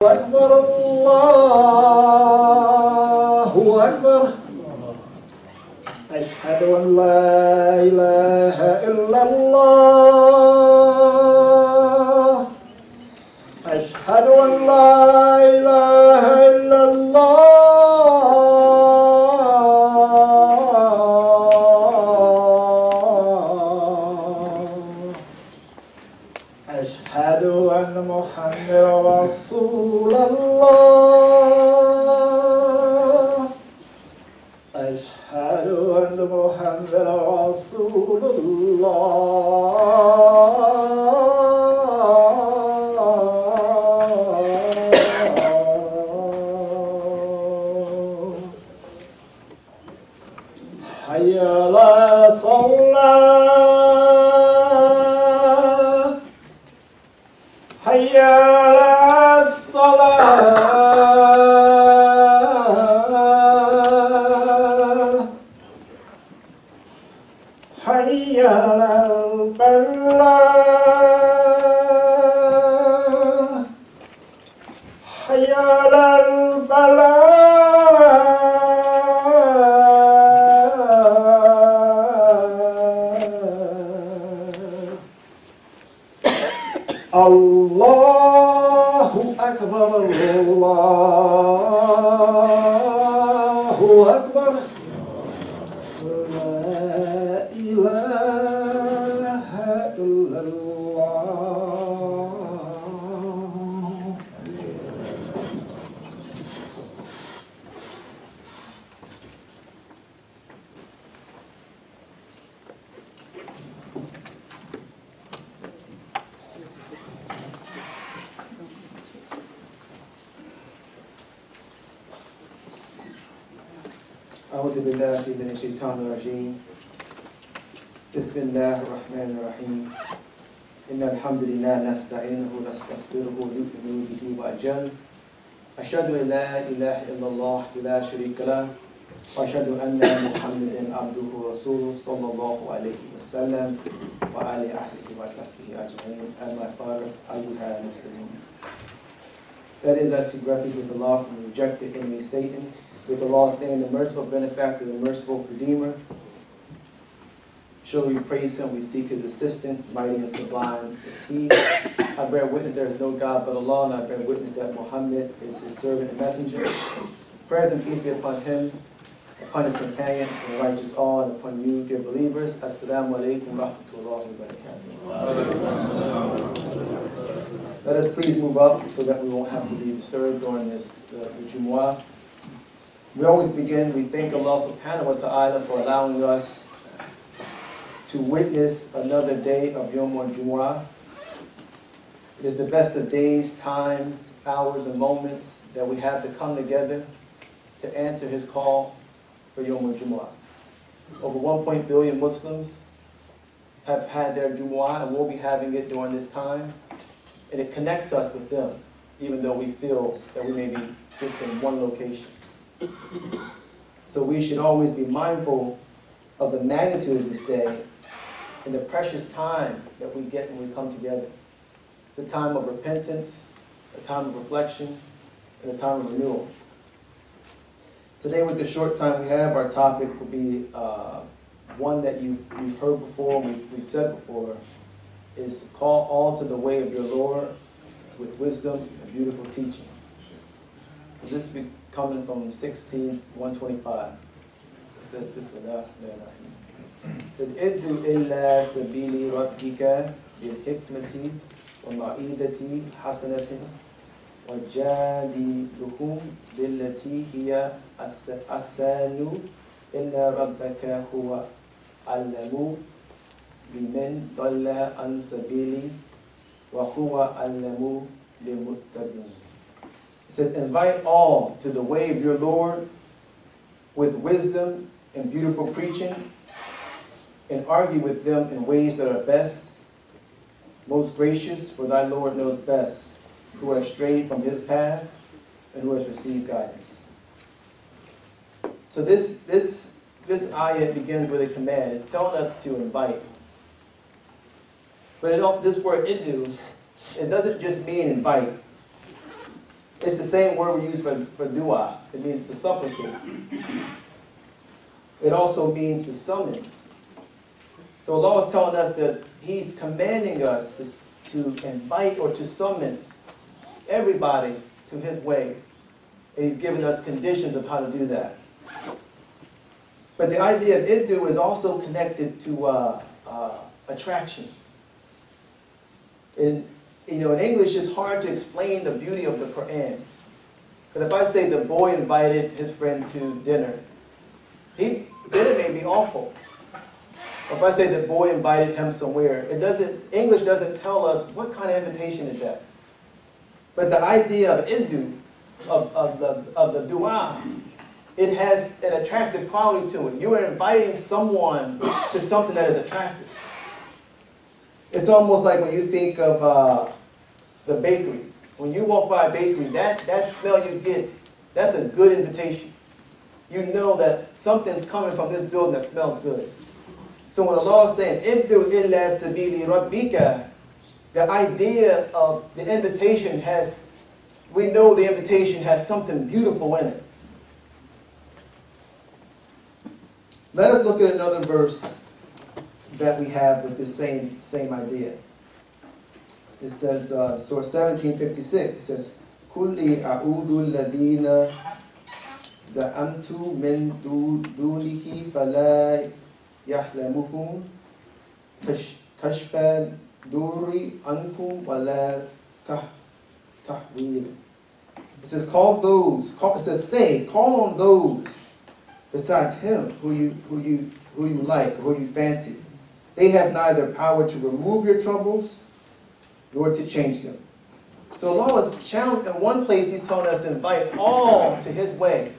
أكبر الله أكبر أشهد أن لا إله إلا الله أشهد أن لا إله إلا الله أشهد أن محمدا رسول الله أشهد أن محمدا رسول الله حي على الصلاة حي على الصلاة حي على الفلاح حي على الفلاح الله أكبر الله أكبر لا إله إلا الله أعوذ بالله من الشيطان الرجيم بسم الله الرحمن الرحيم إن الحمد لله نستعينه ونستغفره ونؤمن به وأجل أشهد أن لا إله إلا الله لا شريك له وأشهد أن محمدا عبده ورسوله صلى الله عليه وسلم وعلى آله وصحبه أجمعين أما بعد أيها المسلمون. That is, I seek refuge with Allah from the rejected enemy Satan, with Allah's name, the merciful benefactor, the merciful redeemer. Surely we praise him, we seek his assistance, mighty and sublime is he. I bear witness there is no God but Allah, and I bear witness that Muhammad is his servant and messenger. Prayers and peace be upon him, upon his companions, and the righteous all, and upon you, dear believers. Assalamu alaikum wa rahmatullahi wa barakatuh. Let us please move up so that we won't have to be disturbed during this the Jumu'ah. We always begin, we thank Allah subhanahu wa ta'ala for allowing us to witness another day of Yom al-Jumu'ah. It is the best of days, times, hours, and moments that we have to come together to answer his call for Yom al-Jumu'ah. Over 1 billion Muslims have had their Jumu'ah and will be having it during this time. And it connects us with them, even though we feel that we may be just in one location. So we should always be mindful of the magnitude of this day and the precious time that we get when we come together. It's a time of repentance, a time of reflection, and a time of renewal. Today, with the short time we have, our topic will be one that you've heard before, we've said before, is to call all to the way of your Lord with wisdom and beautiful teaching. So this will be coming from 16:125. It says, Bismillah ar-Rahman ar-Rahim. Id'u illa sabili rabbika bil hikmati wa ma'idati hasanatin wa jadiluhum billati hiya asanu inna rabbaka huwa allamu biman dalla an sabili wa huwa allamu lilmuttaqin. It says, invite all to the way of your Lord with wisdom and beautiful preaching, and argue with them in ways that are best, most gracious, for thy Lord knows best, who has strayed from his path and who has received guidance. So this ayah begins with a command. It's telling us to invite. But this word id'u, it doesn't just mean invite. It's the same word we use for dua. It means to supplicate. It also means to summons. So Allah is telling us that He's commanding us to invite or to summons everybody to His way. And He's given us conditions of how to do that. But the idea of iddu is also connected to attraction. In English, it's hard to explain the beauty of the Quran. Because if I say the boy invited his friend to dinner, dinner may be awful. Or if I say the boy invited him somewhere, English doesn't tell us what kind of invitation is that. But the idea of iddu, of the dua, it has an attractive quality to it. You are inviting someone to something that is attractive. It's almost like when you think of the bakery. When you walk by a bakery, that smell you get, that's a good invitation. You know that something's coming from this building that smells good. So when Allah is saying, "Iddu illa sabili rabbika," the idea of the invitation we know the invitation has something beautiful in it. Let us look at another verse that we have with this same idea. It says, Surah 17:56, it says, "Kulli a'udu alladhina za'amtu min dunihi fala yahlamukum kashfa duri ankum wala tahwil." It says, call on those besides Him who you like, who you fancy. They have neither power to remove your troubles nor to change them. So Allah is challenged. In one place, He's telling us to invite all to His way.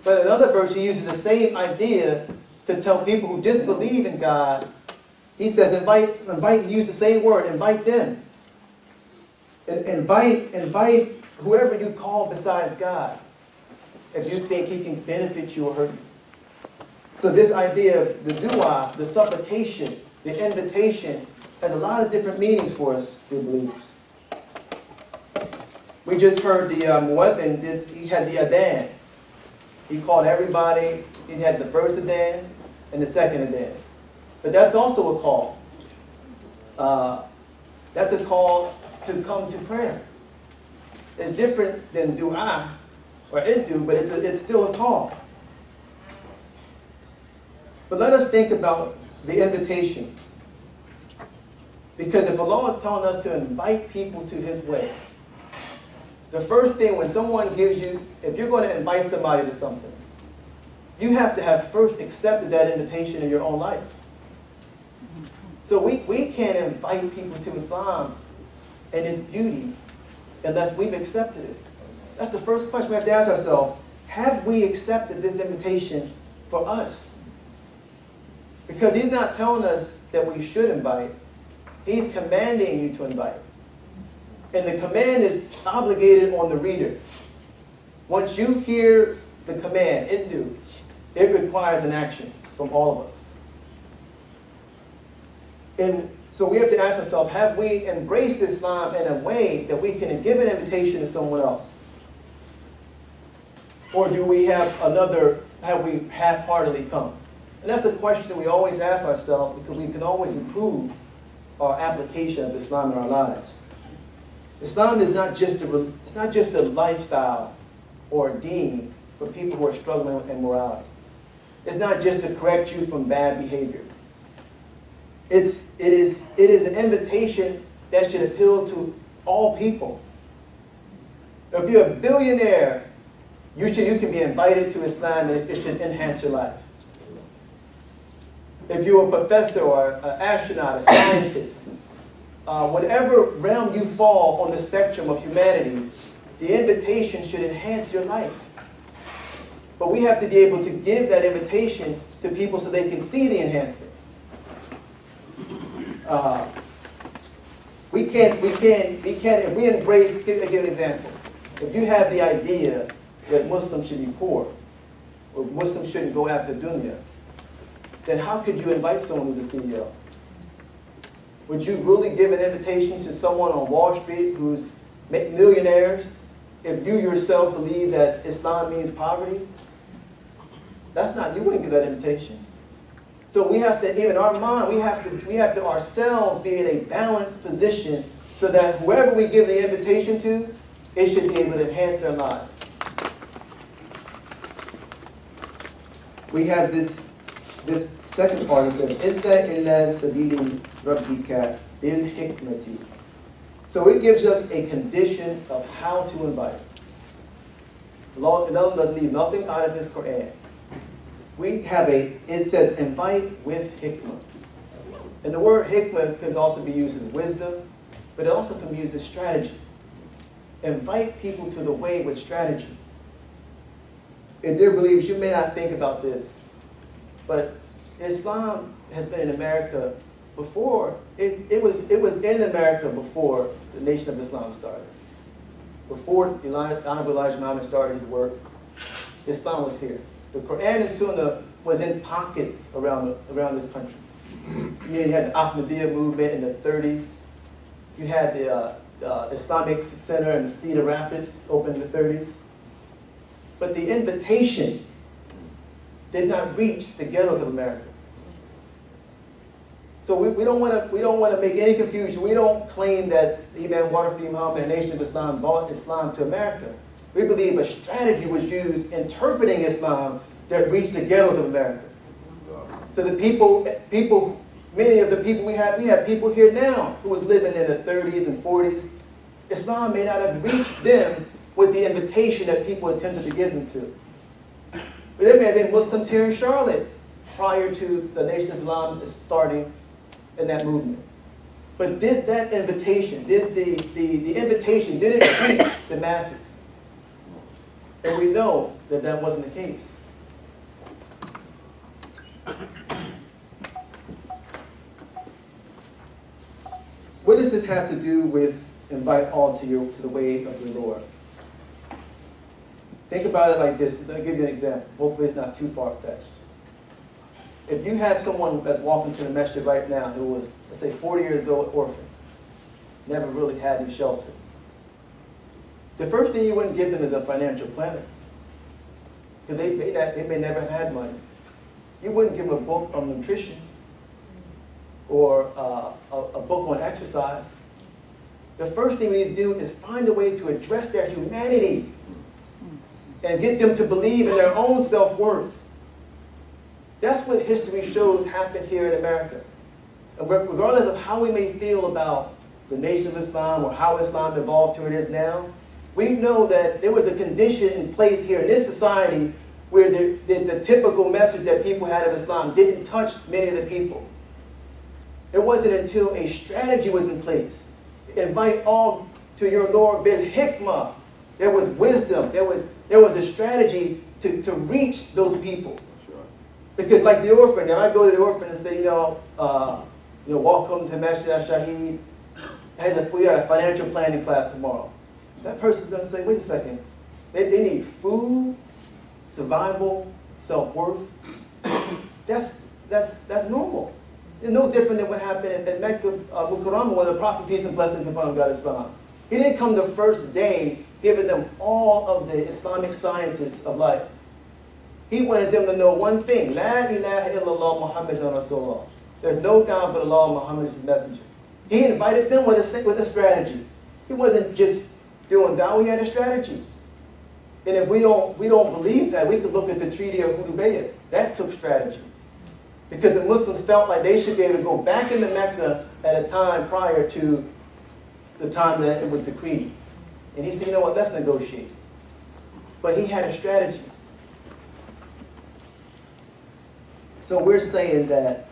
But in another verse, He uses the same idea to tell people who disbelieve in God. He says, invite, use the same word, invite them. Invite whoever you call besides God, if you think He can benefit you or hurt you. So this idea of the dua, the supplication, the invitation, has a lot of different meanings for us, dear believers. We just heard the muezzin, he had the adhan. He called everybody. He had the first adhan and the second adhan. But that's also a call. That's a call to come to prayer. It's different than dua or iddu, but it's still a call. But let us think about the invitation. Because if Allah is telling us to invite people to His way, the first thing when someone gives you, if you're going to invite somebody to something, you have to have first accepted that invitation in your own life. So we can't invite people to Islam and its beauty unless we've accepted it. That's the first question we have to ask ourselves. Have we accepted this invitation for us? Because He's not telling us that we should invite. He's commanding you to invite. And the command is obligated on the reader. Once you hear the command, iddu, it requires an action from all of us. And so we have to ask ourselves, have we embraced Islam in a way that we can give an invitation to someone else? Or do we have we half-heartedly come? And that's a question we always ask ourselves because we can always improve our application of Islam in our lives. Islam is not just a lifestyle or a deen for people who are struggling with immorality. It's not just to correct you from bad behavior. It is an invitation that should appeal to all people. If you're a billionaire, you can be invited to Islam and it should enhance your life. If you're a professor or an astronaut, a scientist, whatever realm you fall on the spectrum of humanity, the invitation should enhance your life. But we have to be able to give that invitation to people so they can see the enhancement. We can't, if we embrace, I'll give an example. If you have the idea that Muslims should be poor, or Muslims shouldn't go after dunya, then how could you invite someone who's a CEO? Would you really give an invitation to someone on Wall Street who's millionaires if you yourself believe that Islam means poverty, you wouldn't give that invitation. So we have to, in our mind, we have to ourselves be in a balanced position so that whoever we give the invitation to, it should be able to enhance their lives. We have this second part. It says, "Idda ila sabili rabbika bil hikmati." So it gives us a condition of how to invite. Allah doesn't leave nothing out of His Quran. It says invite with hikmah. And the word hikmah can also be used as wisdom, but it also can be used as strategy. Invite people to the way with strategy. And dear believers, you may not think about this, but Islam has been in America before. It was in America before the Nation of Islam started. Before Honorable Elijah Muhammad started his work, Islam was here. The Quran and Sunnah was in pockets around this country. You had the Ahmadiyya movement in the 30s. You had the Islamic Center in Cedar Rapids opened in the 30s. But the invitation did not reach the ghettos of America. So we don't want to make any confusion. We don't claim that Imam Waterford Muhammad and the Nation of Islam brought Islam to America. We believe a strategy was used interpreting Islam that reached the ghettos of America. So the people, many of the people we have people here now who was living in the 30s and 40s. Islam may not have reached them with the invitation that people attempted to give them to. But there may have been Muslims here in Charlotte prior to the Nation of Islam starting in that movement. But did that invitation, did the invitation, did it reach the masses? And we know that that wasn't the case. What does this have to do with invite all to the way of the Lord? Think about it like this. I'll give you an example. Hopefully it's not too far-fetched. If you have someone that's walking to the Masjid right now who was, let's say, 40 years old, orphan, never really had any shelter, the first thing you wouldn't give them is a financial planner, because they may never have had money. You wouldn't give them a book on nutrition or a book on exercise. The first thing we need to do is find a way to address their humanity and get them to believe in their own self-worth. That's what history shows happened here in America. And regardless of how we may feel about the Nation of Islam or how Islam evolved to where it is now, we know that there was a condition in place here in this society where the typical message that people had of Islam didn't touch many of the people. It wasn't until a strategy was in place. Invite all to your Lord bil hikmah. There was wisdom. There was a strategy to reach those people. Because like the orphan, now I go to the orphan and say, welcome to Masjid Ash-Shaheed. We got a financial planning class tomorrow. That person's going to say, wait a second. They need food, survival, self-worth. That's normal. It's no different than what happened at Mecca, Mukarramah, where the Prophet, peace and blessings be upon him, got Islam. He didn't come the first day giving them all of the Islamic sciences of life. He wanted them to know one thing: La ilaha illallah Muhammadun Rasulullah. There's no God but Allah, Muhammad is his messenger. He invited them with a strategy. He wasn't just doing da'wah, he had a strategy. And if we don't believe that, we could look at the Treaty of Hudaybiyah. That took strategy. Because the Muslims felt like they should be able to go back into Mecca at a time prior to the time that it was decreed. And he said, you know what, let's negotiate. But he had a strategy. So we're saying that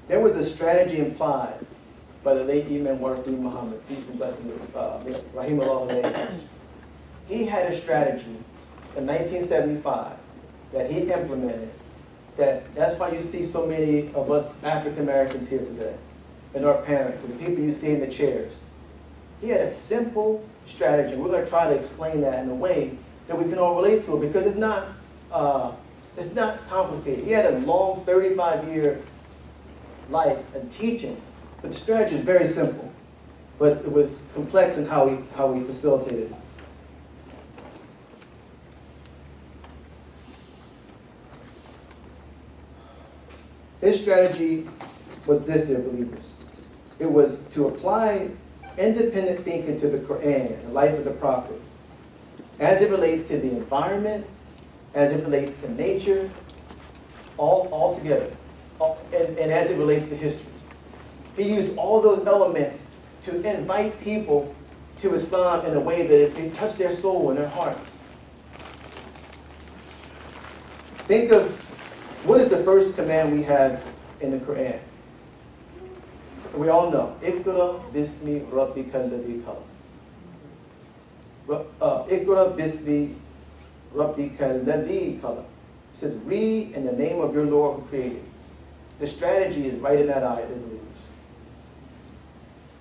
there was a strategy implied by the late Imam Waterford Muhammad, peace and blessings, rahimahullah. He had a strategy in 1975 that he implemented. That's why you see so many of us African Americans here today, and our parents, and the people you see in the chairs. He had a simple strategy. We're going to try to explain that in a way that we can all relate to it, because it's not complicated. He had a long 35-year life and teaching, but the strategy is very simple. But it was complex in how he facilitated it. His strategy was this, dear believers. It was to apply independent thinking to the Quran, the life of the Prophet, as it relates to the environment, as it relates to nature, all together, and as it relates to history. He used all those elements to invite people to Islam in a way that it touched their soul and their hearts. Think of, what is the first command we have in the Quran? We all know. Iqra bismi rabbika alladhi khalaq. Iqra bismi rabbika alladhi khalaq. It says, read in the name of your Lord who created. The strategy is right in that ayah, isn't it?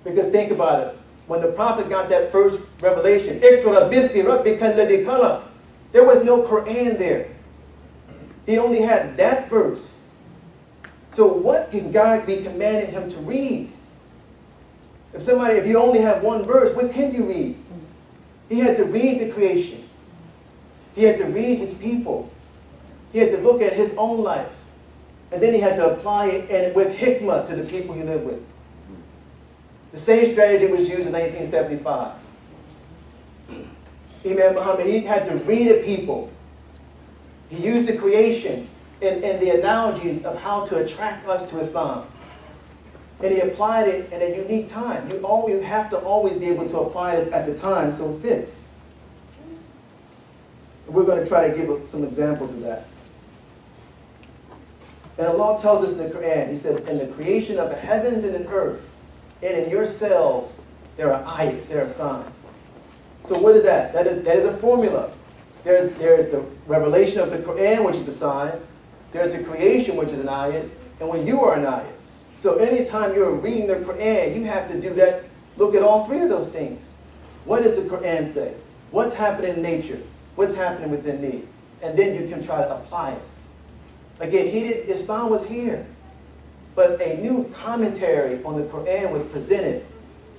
Because think about it. When the Prophet got that first revelation, Iqra bismi rabbika alladhi khalaq, there was no Quran there. He only had that verse. So what can God be commanding him to read? If you only have one verse, what can you read? He had to read the creation. He had to read his people. He had to look at his own life. And then he had to apply it and with hikmah to the people he lived with. The same strategy was used in 1975. Imam Muhammad, he had to read the people. He used the creation and the analogies of how to attract us to Islam. And he applied it in a unique time. You have to always be able to apply it at the time so it fits. We're going to try to give some examples of that. And Allah tells us in the Quran, He says, in the creation of the heavens and the earth, and in yourselves, there are ayats, there are signs. So what is that? That is a formula. There's the revelation of the Quran, which is a sign. There's the creation, which is an ayat. And when you are an ayat. So anytime you're reading the Quran, you have to do that. Look at all three of those things. What does the Quran say? What's happening in nature? What's happening within me? And then you can try to apply it. Again, Islam was here. But a new commentary on the Quran was presented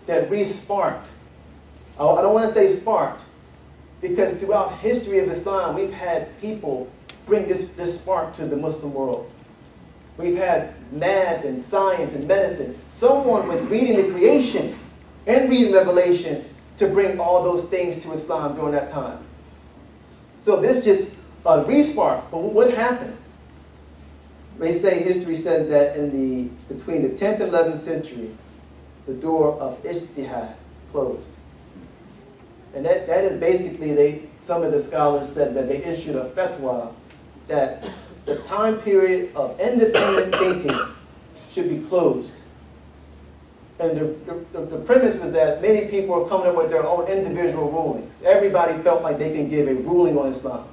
that re-sparked. I don't want to say sparked, because throughout history of Islam, we've had people bring this spark to the Muslim world. We've had math and science and medicine. Someone was reading the creation and reading Revelation to bring all those things to Islam during that time. So this just a re-spark. But what happened? They say, history says that between the 10th and 11th century, the door of ijtihad closed. And that is basically, some of the scholars said that they issued a fatwa that the time period of independent thinking should be closed. And the premise was that many people were coming up with their own individual rulings. Everybody felt like they can give a ruling on Islam.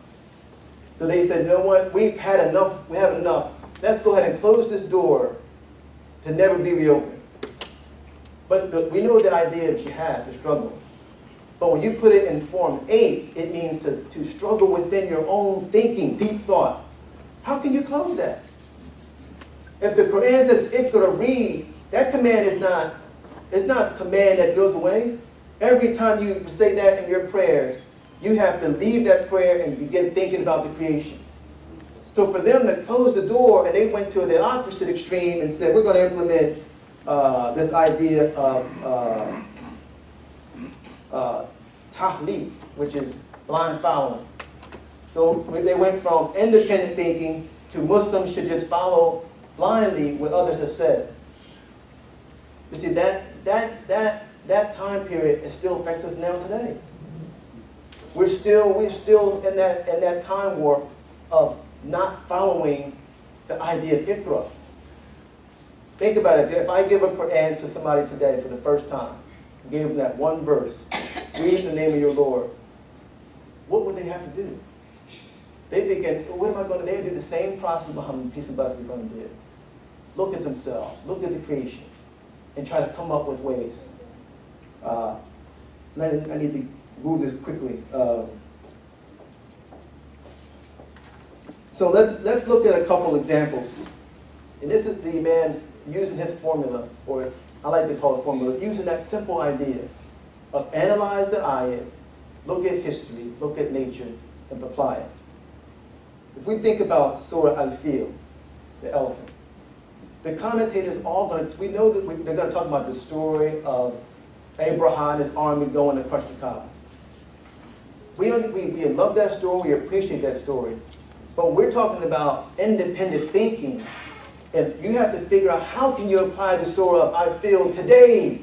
So they said, you know what, we've had enough, we have enough. Let's go ahead and close this door to never be reopened. But we know the idea of jihad, to struggle. But when you put it in form 8, it means to struggle within your own thinking, deep thought. How can you close that? If the Quran says, Iqra, read, that command is not a command that goes away. Every time you say that in your prayers, you have to leave that prayer and begin thinking about the creation. So for them to close the door, and they went to the opposite extreme and said, we're going to implement this idea of tahleek, which is blind following. So they went from independent thinking to Muslims should just follow blindly what others have said. You see, that time period, it still affects us now today. We're still in that time warp of not following the idea of Iqra. Think about it. If I give a Quran to somebody today for the first time, gave them that one verse, read in the name of your Lord, what would they have to do? They begin to say, what am I going to do? They do the same process Muhammad, peace and blessings upon him, did. Look at themselves, look at the creation, and try to come up with ways. I need to move this quickly. So let's look at a couple examples. And this is the Imam's using his formula, or I like to call it formula, using that simple idea of analyze the ayat, look at history, look at nature, and apply it. If we think about Surah Al-Fil, the elephant, The commentators all going to, we know that they're going to talk about the story of Abraham and his army going to crush the Kaaba. We love that story, we appreciate that story. But we're talking about independent thinking. And you have to figure out how can you apply the surah of I feel today.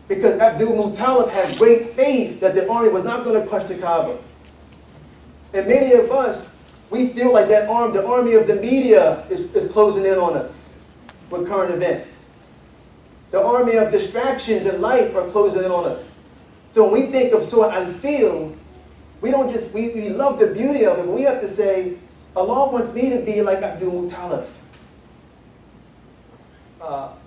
Because Abdul Muttalib had great faith that the army was not going to crush the Kaaba. And many of us, we feel like the army of the media is closing in on us with current events. The army of distractions in life are closing in on us. So when we think of Surah Al-Fil, we don't just, we love the beauty of it, but we have to say, Allah wants me to be like Abdul Muttalib.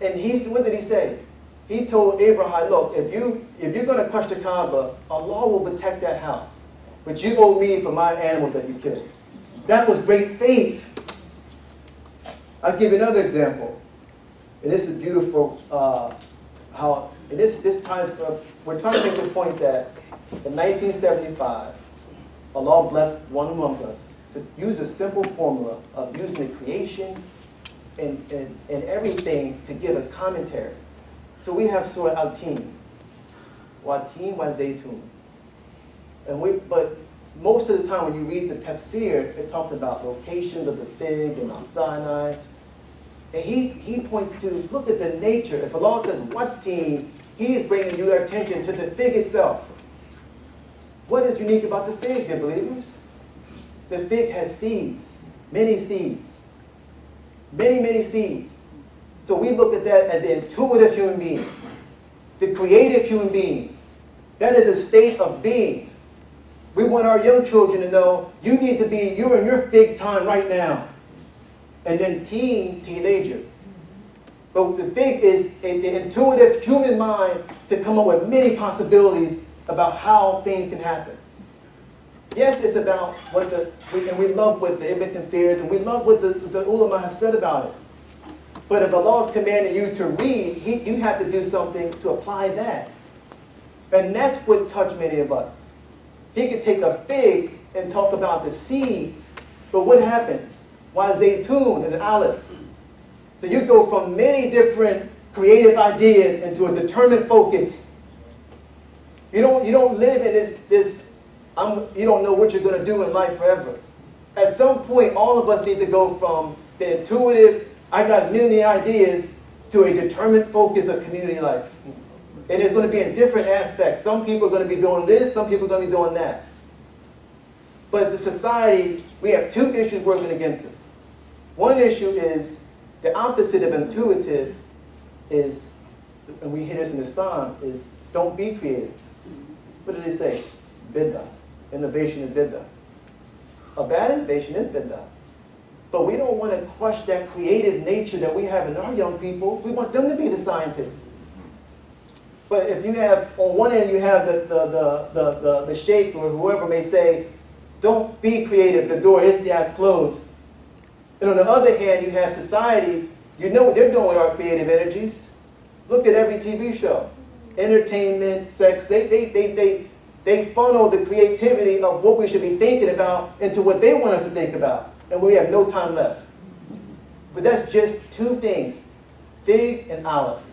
And what did he say? He told Abraham, look, if you're going to crush the Kaaba, Allah will protect that house. But you owe me for my animals that you killed. That was great faith. I'll give you another example. And this is beautiful, how in this time, we're trying to make the point that in 1975, Allah blessed one among us to use a simple formula of using the creation and everything to give a commentary. So we have Surah Al-Tin, Wa-Tin wa Zaytun. But most of the time when you read the tafsir, it talks about locations of the fig and Mount Sinai. And he points to, look at the nature. If Allah says Wa-Tin, He is bringing your attention to the fig itself. What is unique about the fig, dear believers? The fig has seeds, many seeds. Many, many seeds. So we look at that as the intuitive human being, the creative human being. That is a state of being. We want our young children to know, you're in your fig time right now. And then teenager. But the fig is the intuitive human mind to come up with many possibilities about how things can happen. Yes, it's about and we love what the Ibn Kathir and we love what the ulama have said about it. But if Allah is commanding you to read, you have to do something to apply that. And that's what touched many of us. He could take a fig and talk about the seeds, but what happens? Wa zaytun and an olive. So you go from many different creative ideas into a determined focus. You don't live in this you don't know what you're going to do in life forever. At some point, all of us need to go from the intuitive, I got many ideas, to a determined focus of community life. And it's going to be in different aspects. Some people are going to be doing this, some people are going to be doing that. But the society, we have two issues working against us. One issue is the opposite of intuitive is, and we hear this in Islam, is don't be creative. What do they say? Bid'ah. Innovation is bid'ah. A bad innovation is bid'ah. But we don't want to crush that creative nature that we have in our young people. We want them to be the scientists. But if you have, on one end you have the sheikh or whoever may say, don't be creative, the door is closed. And on the other hand, you have society, you know what they're doing with our creative energies. Look at every TV show. Entertainment, sex, they funnel the creativity of what we should be thinking about into what they want us to think about. And we have no time left. But that's just two things, fig and olive.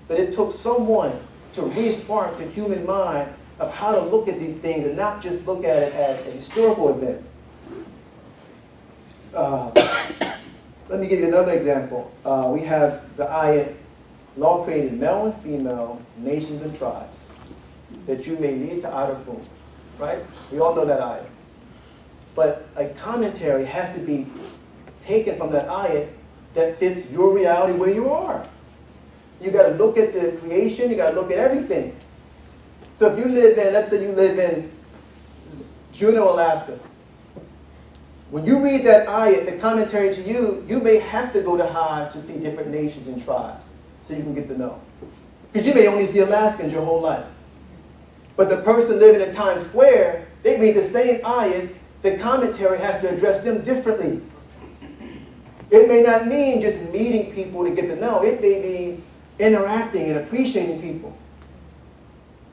But it took someone to re-spark the human mind of how to look at these things and not just look at it as a historical event. Let me give you another example. We have the ayat, Allah created male and female, nations and tribes, that you may lead to Arafun. Right? We all know that ayat. But a commentary has to be taken from that ayat that fits your reality where you are. You got to look at the creation, you got to look at everything. So if you live in, let's say you live in Juneau, Alaska. When you read that ayat, the commentary to you, you may have to go to Hajj to see different nations and tribes so you can get to know. Because you may only see Alaskans your whole life. But the person living in Times Square, they read the same ayat, the commentary has to address them differently. It may not mean just meeting people to get to know. It may mean interacting and appreciating people.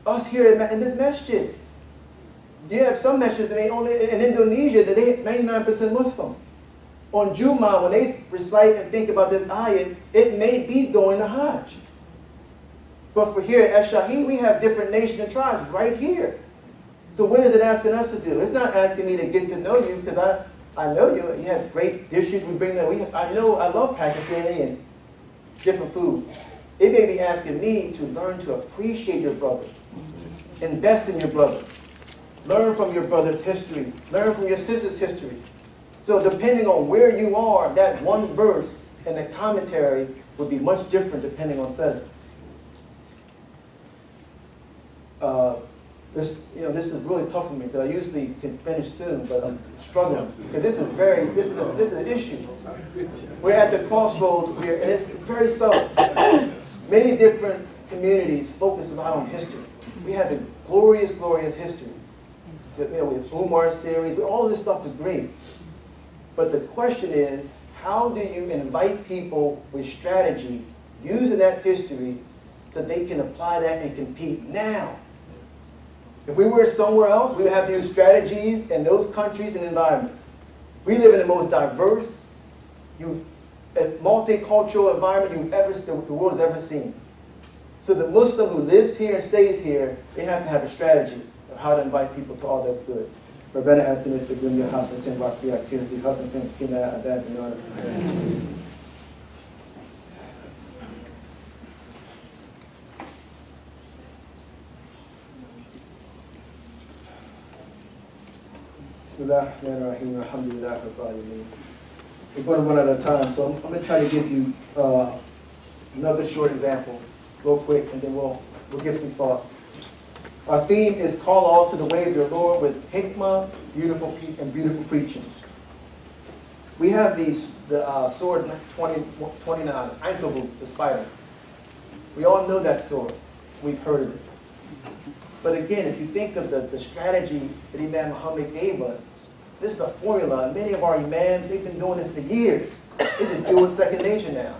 Us here in this masjid. You have some masjids that may only in Indonesia that they 99% Muslim. on Jummah, when they recite and think about this ayat, it may be going to Hajj. But for here at Ash-Shaheed, we have different nations and tribes right here. So what is it asking us to do? It's not asking me to get to know you, because I know you. You have great dishes. We bring that. I love Pakistani and different food. It may be asking me to learn to appreciate your brother. Invest in your brother. Learn from your brother's history. Learn from your sister's history. So depending on where you are, that one verse and the commentary would be much different depending on setting. This is really tough for me because I usually can finish soon, but I'm struggling because this is an issue. We're at the crossroads, and it's very subtle. Many different communities focus a lot on history. We have a glorious, glorious history. With Umar series, all of this stuff is great. But the question is, how do you invite people with strategy using that history so they can apply that and compete now? If we were somewhere else, we would have to use strategies in those countries and environments. We live in the most diverse, multicultural environment the world has ever seen. So the Muslim who lives here and stays here, they have to have a strategy of how to invite people to all that's good. ربنا آتنا في الدنيا حسنة وفي الآخرة حسنة وقنا عذاب النار. Bismillahirrahmanirrahim. Alhamdulillah Rabbil Alamin. We're going to run out of time, so I'm going to try to give you another short example, real quick, and then we'll give some thoughts. Our theme is call all to the way of your Lord with hikmah, beautiful preaching. We have the sword 29, Ankabut, the spider. We all know that sword. We've heard of it. But again, if you think of the strategy that Imam Muhammad gave us, this is a formula. Many of our imams, they've been doing this for years. They just do it second nature now.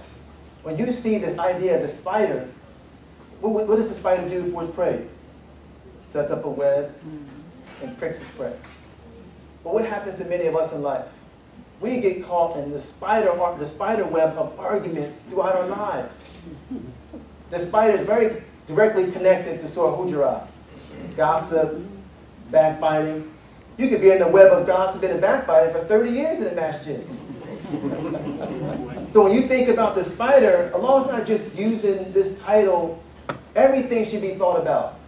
When you see this idea of the spider, what does the spider do for its prey? Sets up a web and pricks its prey. But what happens to many of us in life? We get caught in the spider web of arguments throughout our lives. The spider is very directly connected to Surah Hujurat. Gossip, backbiting. You could be in the web of gossip and backbiting for 30 years in the Masjid. So when you think about the spider, Allah is not just using this title. Everything should be thought about.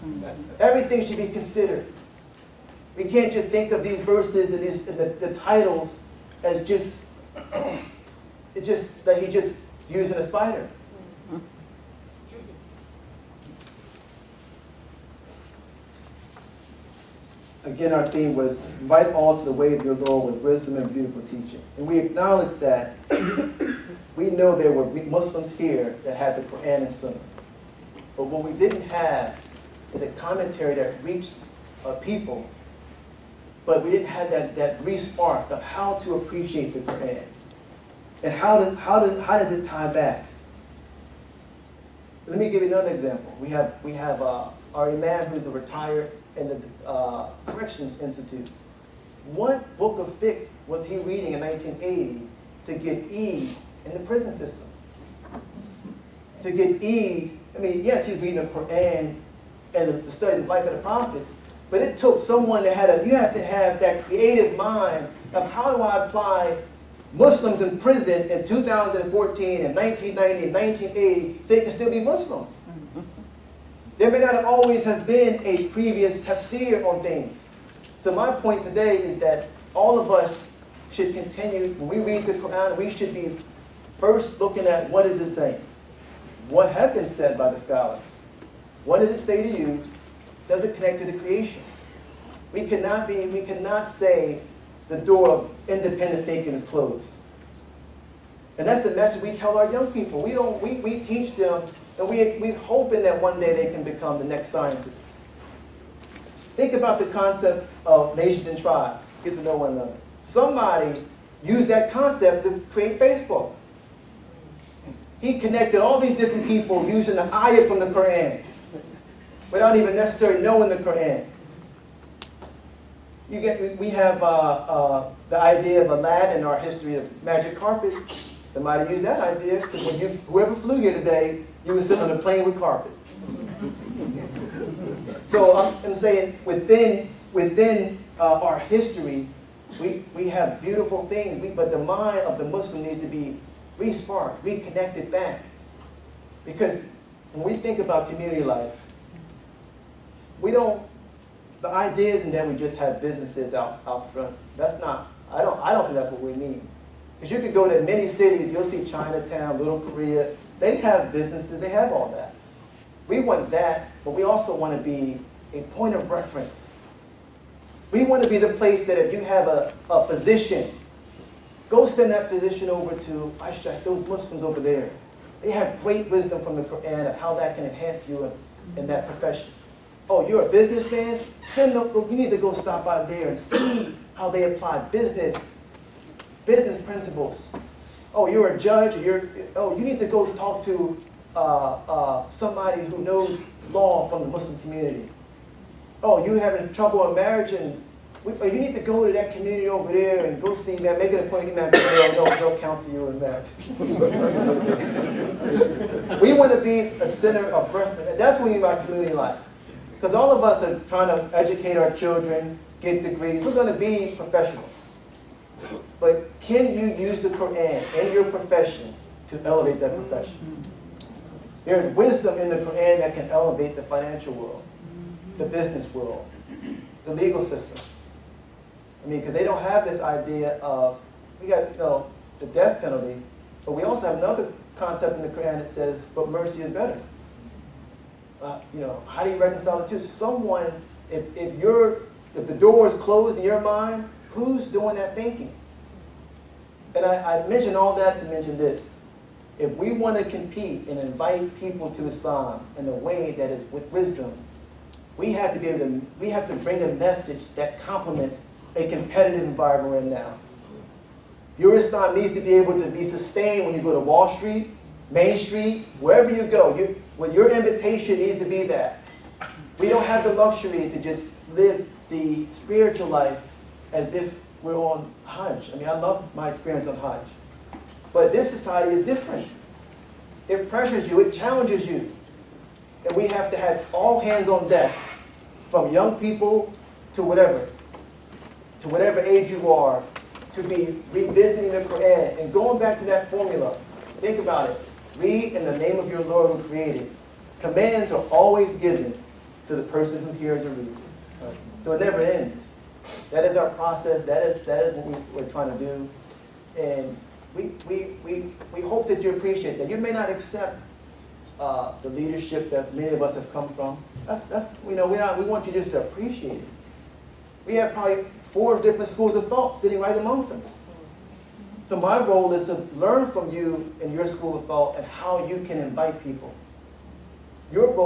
Everything should be considered. We can't just think of these verses and the titles as just that he just using a spider. Again, our theme was invite all to the way of your Lord with wisdom and beautiful teaching. And we acknowledge that we know there were Muslims here that had the Quran and Sunnah. But what we didn't have is a commentary that reached people. But we didn't have that re-spark of how to appreciate the Quran. And how does it tie back? Let me give you another example. We have our Imam who's a retired in the Correction Institute. What book of fiqh was he reading in 1980 to get Eid in the prison system? To get Eid, I mean, yes, he was reading the Quran and the study of the life of the Prophet, but it took someone that you have to have that creative mind of how do I apply Muslims in prison in 2014 and 1990 and 1980 so they can still be Muslim. There may not always have been a previous tafsir on things. So my point today is that all of us should continue, when we read the Quran, we should be first looking at what is it saying? What has been said by the scholars? What does it say to you? Does it connect to the creation? We cannot say the door of independent thinking is closed. And that's the message we tell our young people. We teach them, and we're hoping that one day they can become the next scientists. Think about the concept of nations and tribes. Get to know one another. Somebody used that concept to create Facebook. He connected all these different people using the ayat from the Quran without even necessarily knowing the Quran. We have the idea of Aladdin in our history of magic carpet. Somebody used that idea because when whoever flew here today, you were sitting on a plane with carpet. So I'm saying within our history, we have beautiful things, but the mind of the Muslim needs to be re-sparked, reconnected back. Because when we think about community life, the idea isn't that we just have businesses out front. That's not, I don't think that's what we mean. Because you could go to many cities, you'll see Chinatown, Little Korea, they have businesses, they have all that. We want that, but we also want to be a point of reference. We want to be the place that if you have a physician, go send that physician over to Ash-Shaheed, those Muslims over there. They have great wisdom from the Quran of how that can enhance you in that profession. Oh, you're a businessman? You need to go stop out there and see how they apply business principles. Oh, you're a judge, you need to go talk to somebody who knows law from the Muslim community. Oh, you're having trouble in marriage, and you need to go to that community over there and go see them. Make an appointment, they'll counsel you in marriage. We want to be a center of reference. That's what we mean by community life. Because all of us are trying to educate our children, get degrees. We're going to be professionals. But can you use the Quran in your profession to elevate that profession? There's wisdom in the Quran that can elevate the financial world, the business world, the legal system. I mean, because they don't have this idea of, we got, the death penalty, but we also have another concept in the Quran that says, but mercy is better. How do you reconcile the two? Someone, if the door is closed in your mind, who's doing that thinking? And I mention all that to mention this. If we want to compete and invite people to Islam in a way that is with wisdom, we have to bring a message that complements a competitive environment we're in now. Your Islam needs to be able to be sustained when you go to Wall Street, Main Street, wherever you go. Your invitation needs to be that. We don't have the luxury to just live the spiritual life as if we're on Hajj. I mean, I love my experience on Hajj. But this society is different. It pressures you, it challenges you. And we have to have all hands on deck, from young people to whatever age you are, to be revisiting the Quran and going back to that formula. Think about it. Read in the name of your Lord who created. Commands are always given to the person who hears or reads it. So it never ends. That is our process. That is what we're trying to do. And we hope that you appreciate that. You may not accept the leadership that many of us have come from. We want you just to appreciate it. We have probably 4 different schools of thought sitting right amongst us. So my role is to learn from you and your school of thought and how you can invite people. Your role